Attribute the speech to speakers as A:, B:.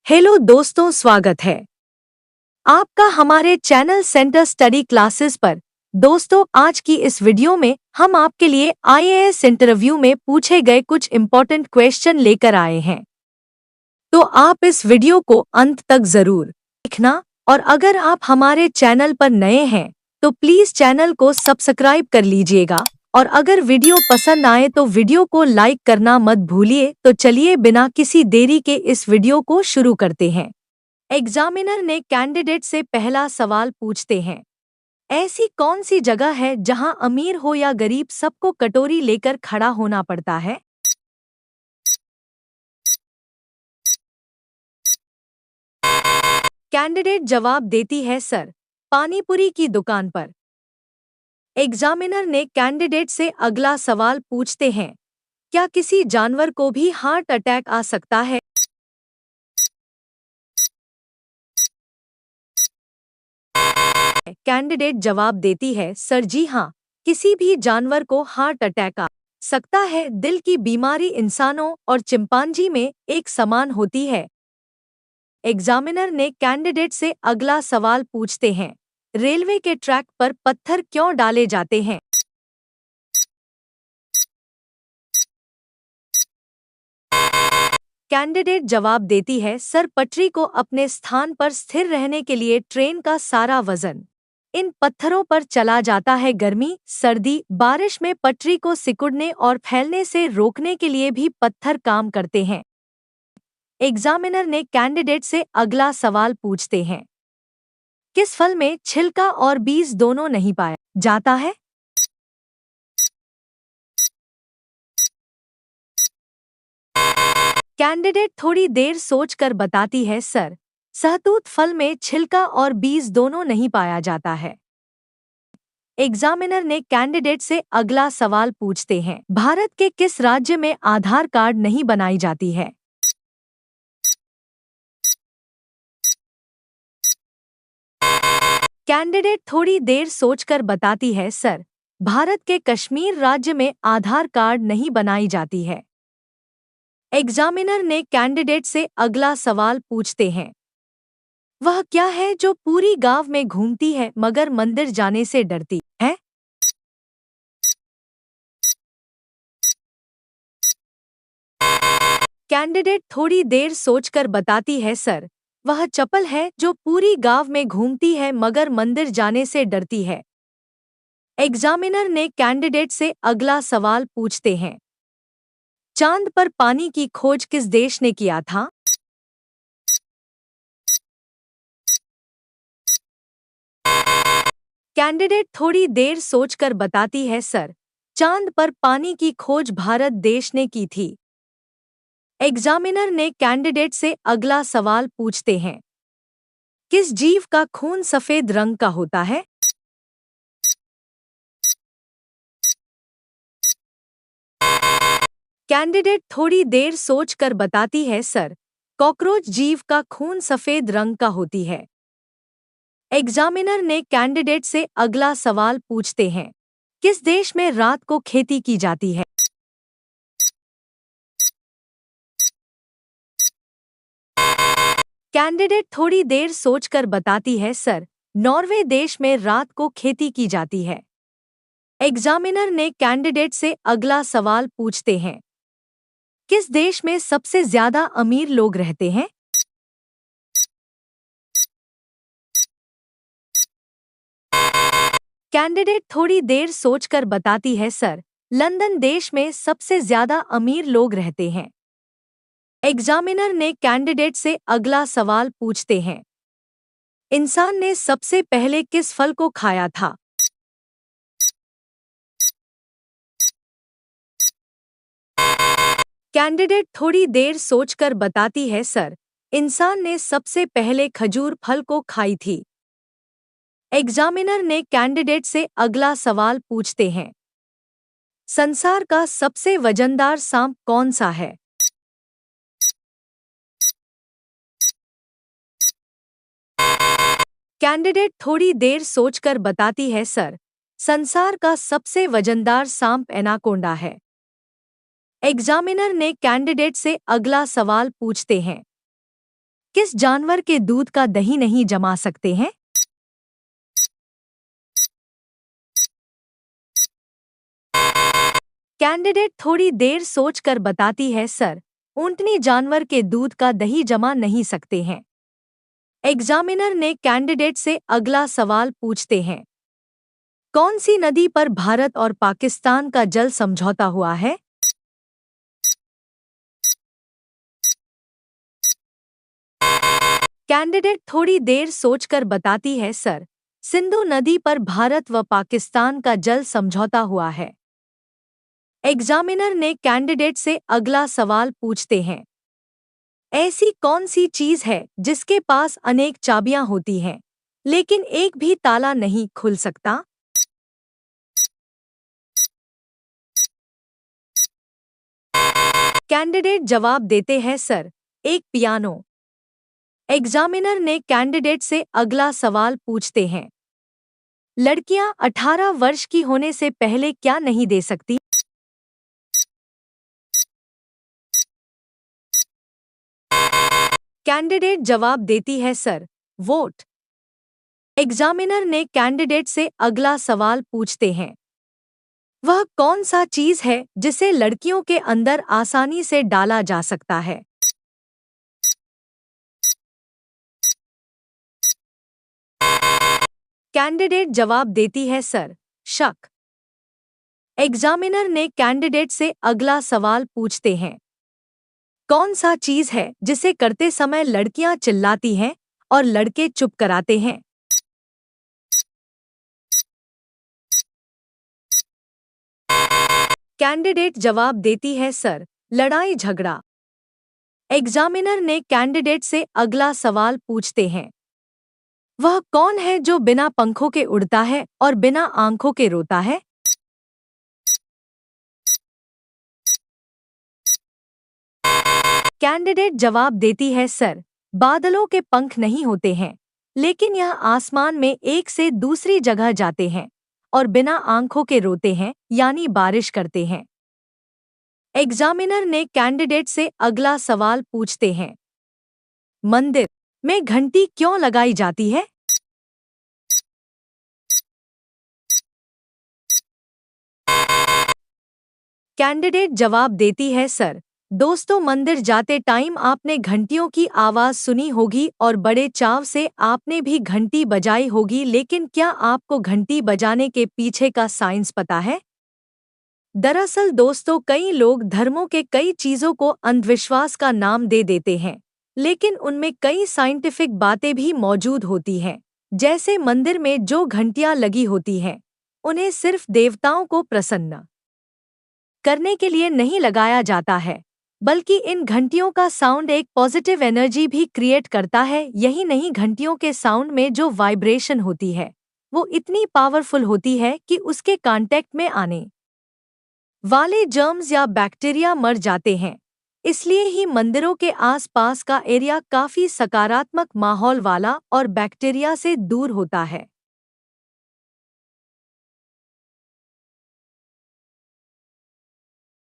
A: Hello दोस्तों, स्वागत है आपका हमारे चैनल सेंटर स्टडी क्लासेस पर। दोस्तों, आज की इस वीडियो में हम आपके लिए आईएएस इंटरव्यू में पूछे गए कुछ इम्पोर्टेंट क्वेश्चन लेकर आए हैं। तो आप इस वीडियो को अंत तक जरूर देखना, और अगर आप हमारे चैनल पर नए हैं तो प्लीज चैनल को सब्सक्राइब कर लीजिएगा, और अगर वीडियो पसंद आए तो वीडियो को लाइक करना मत भूलिए। तो चलिए बिना किसी देरी के इस वीडियो को शुरू करते हैं। एग्जामिनर ने कैंडिडेट से पहला सवाल पूछते हैं, ऐसी कौन सी जगह है जहां अमीर हो या गरीब सबको कटोरी लेकर खड़ा होना पड़ता है? कैंडिडेट जवाब देती है, सर, पानीपुरी की दुकान पर। एग्जामिनर ने कैंडिडेट से अगला सवाल पूछते हैं, क्या किसी जानवर को भी हार्ट अटैक आ सकता है? कैंडिडेट जवाब देती है, सर जी हाँ, किसी भी जानवर को हार्ट अटैक आ सकता है। दिल की बीमारी इंसानों और चिंपांजी में एक समान होती है। एग्जामिनर ने कैंडिडेट से अगला सवाल पूछते हैं, रेलवे के ट्रैक पर पत्थर क्यों डाले जाते हैं? कैंडिडेट जवाब देती है, सर, पटरी को अपने स्थान पर स्थिर रहने के लिए ट्रेन का सारा वजन इन पत्थरों पर चला जाता है। गर्मी, सर्दी, बारिश में पटरी को सिकुड़ने और फैलने से रोकने के लिए भी पत्थर काम करते हैं। एग्जामिनर ने कैंडिडेट से अगला सवाल पूछते हैं, किस फल में छिलका और बीज दोनों नहीं पाया जाता है? कैंडिडेट थोड़ी देर सोचकर बताती है, सर, सहतूत फल में छिलका और बीज दोनों नहीं पाया जाता है। एग्जामिनर ने कैंडिडेट से अगला सवाल पूछते हैं, भारत के किस राज्य में आधार कार्ड नहीं बनाई जाती है? कैंडिडेट थोड़ी देर सोचकर बताती है, सर, भारत के कश्मीर राज्य में आधार कार्ड नहीं बनाई जाती है। एग्जामिनर ने कैंडिडेट से अगला सवाल पूछते हैं, वह क्या है जो पूरी गांव में घूमती है मगर मंदिर जाने से डरती है? कैंडिडेट थोड़ी देर सोचकर बताती है, सर, वह चप्पल है जो पूरी गांव में घूमती है मगर मंदिर जाने से डरती है। एग्जामिनर ने कैंडिडेट से अगला सवाल पूछते हैं, चांद पर पानी की खोज किस देश ने किया था? कैंडिडेट थोड़ी देर सोचकर बताती है, सर, चांद पर पानी की खोज भारत देश ने की थी। एग्जामिनर ने कैंडिडेट से अगला सवाल पूछते हैं, किस जीव का खून सफेद रंग का होता है? कैंडिडेट थोड़ी देर सोचकर बताती है, सर, कॉकरोच जीव का खून सफेद रंग का होती है। एग्जामिनर ने कैंडिडेट से अगला सवाल पूछते हैं, किस देश में रात को खेती की जाती है? कैंडिडेट थोड़ी देर सोचकर बताती है, सर, नॉर्वे देश में रात को खेती की जाती है। एग्जामिनर ने कैंडिडेट से अगला सवाल पूछते हैं, किस देश में सबसे ज्यादा अमीर लोग रहते हैं? कैंडिडेट थोड़ी देर सोचकर बताती है, सर, लंदन देश में सबसे ज्यादा अमीर लोग रहते हैं। एग्जामिनर ने कैंडिडेट से अगला सवाल पूछते हैं, इंसान ने सबसे पहले किस फल को खाया था? कैंडिडेट थोड़ी देर सोचकर बताती है, सर, इंसान ने सबसे पहले खजूर फल को खाई थी। एग्जामिनर ने कैंडिडेट से अगला सवाल पूछते हैं, संसार का सबसे वजनदार सांप कौन सा है? कैंडिडेट थोड़ी देर सोचकर बताती है, सर, संसार का सबसे वजनदार सांप एनाकोंडा है। एग्जामिनर ने कैंडिडेट से अगला सवाल पूछते हैं, किस किस जानवर के दूध का दही नहीं जमा सकते हैं? कैंडिडेट थोड़ी देर सोचकर बताती है, सर, ऊंटनी जानवर के दूध का दही जमा नहीं सकते हैं। एग्जामिनर ने कैंडिडेट से अगला सवाल पूछते हैं, कौन सी नदी पर भारत और पाकिस्तान का जल समझौता हुआ है? कैंडिडेट थोड़ी देर सोचकर बताती है, सर, सिंधु नदी पर भारत व पाकिस्तान का जल समझौता हुआ है। एग्जामिनर ने कैंडिडेट से अगला सवाल पूछते हैं, ऐसी कौन सी चीज है जिसके पास अनेक चाबियां होती हैं लेकिन एक भी ताला नहीं खुल सकता? कैंडिडेट जवाब देते हैं, सर, एक पियानो। एग्जामिनर ने कैंडिडेट से अगला सवाल पूछते हैं, लड़कियां 18 वर्ष की होने से पहले क्या नहीं दे सकती? कैंडिडेट जवाब देती है, सर, वोट। एग्जामिनर ने कैंडिडेट से अगला सवाल पूछते हैं, वह कौन सा चीज है जिसे लड़कियों के अंदर आसानी से डाला जा सकता है? कैंडिडेट जवाब देती है, सर, शक। एग्जामिनर ने कैंडिडेट से अगला सवाल पूछते हैं, कौन सा चीज है जिसे करते समय लड़कियां चिल्लाती हैं और लड़के चुप कराते हैं? कैंडिडेट जवाब देती है, सर, लड़ाई झगड़ा। एग्जामिनर ने कैंडिडेट से अगला सवाल पूछते हैं, वह कौन है जो बिना पंखों के उड़ता है और बिना आंखों के रोता है? कैंडिडेट जवाब देती है, सर, बादलों के पंख नहीं होते हैं लेकिन यह आसमान में एक से दूसरी जगह जाते हैं और बिना आंखों के रोते हैं यानी बारिश करते हैं। एग्जामिनर ने कैंडिडेट से अगला सवाल पूछते हैं, मंदिर में घंटी क्यों लगाई जाती है? कैंडिडेट जवाब देती है, सर, दोस्तों, मंदिर जाते टाइम आपने घंटियों की आवाज सुनी होगी और बड़े चाव से आपने भी घंटी बजाई होगी, लेकिन क्या आपको घंटी बजाने के पीछे का साइंस पता है? दरअसल दोस्तों, कई लोग धर्मों के कई चीजों को अंधविश्वास का नाम दे देते हैं लेकिन उनमें कई साइंटिफिक बातें भी मौजूद होती हैं। जैसे मंदिर में जो घंटियां लगी होती हैं उन्हें सिर्फ देवताओं को प्रसन्न करने के लिए नहीं लगाया जाता है बल्कि इन घंटियों का साउंड एक पॉजिटिव एनर्जी भी क्रिएट करता है। यही नहीं, घंटियों के साउंड में जो वाइब्रेशन होती है वो इतनी पावरफुल होती है कि उसके कांटेक्ट में आने वाले जर्म्स या बैक्टीरिया मर जाते हैं। इसलिए ही मंदिरों के आसपास का एरिया काफी सकारात्मक माहौल वाला और बैक्टीरिया से दूर होता है।